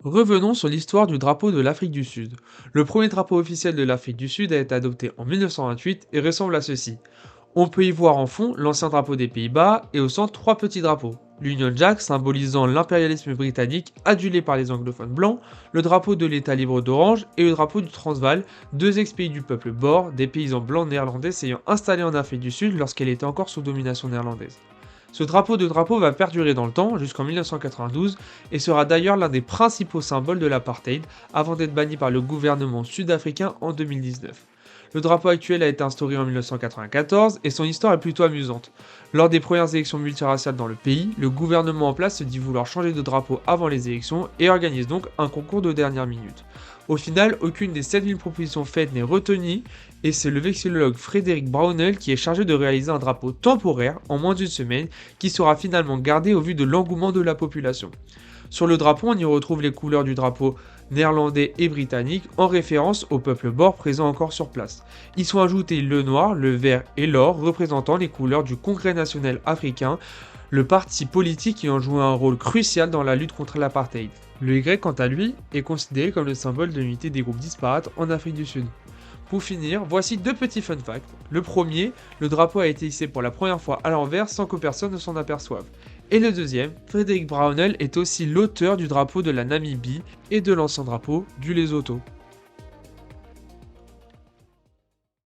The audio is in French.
Revenons sur l'histoire du drapeau de l'Afrique du Sud. Le premier drapeau officiel de l'Afrique du Sud a été adopté en 1928 et ressemble à ceci. On peut y voir en fond l'ancien drapeau des Pays-Bas et au centre trois petits drapeaux. L'Union Jack symbolisant l'impérialisme britannique adulé par les anglophones blancs, le drapeau de l'État libre d'Orange et le drapeau du Transvaal, deux ex-pays du peuple Boer, des paysans blancs néerlandais s'ayant installés en Afrique du Sud lorsqu'elle était encore sous domination néerlandaise. Ce drapeau va perdurer dans le temps jusqu'en 1992 et sera d'ailleurs l'un des principaux symboles de l'apartheid avant d'être banni par le gouvernement sud-africain en 2019. Le drapeau actuel a été instauré en 1994 et son histoire est plutôt amusante. Lors des premières élections multiraciales dans le pays, le gouvernement en place se dit vouloir changer de drapeau avant les élections et organise donc un concours de dernière minute. Au final, aucune des 7000 propositions faites n'est retenue et c'est le vexillologue Frédéric Brownell qui est chargé de réaliser un drapeau temporaire en moins d'une semaine qui sera finalement gardé au vu de l'engouement de la population. Sur le drapeau, on y retrouve les couleurs du drapeau néerlandais et britannique en référence au peuple Boer présent encore sur place. Y sont ajoutés le noir, le vert et l'or représentant les couleurs du Congrès national africain, le parti politique qui a joué un rôle crucial dans la lutte contre l'apartheid. Le Y, quant à lui, est considéré comme le symbole de l'unité des groupes disparates en Afrique du Sud. Pour finir, voici deux petits fun facts. Le premier, le drapeau a été hissé pour la première fois à l'envers sans que personne ne s'en aperçoive. Et le deuxième, Frédéric Brownell est aussi l'auteur du drapeau de la Namibie et de l'ancien drapeau du Lesotho.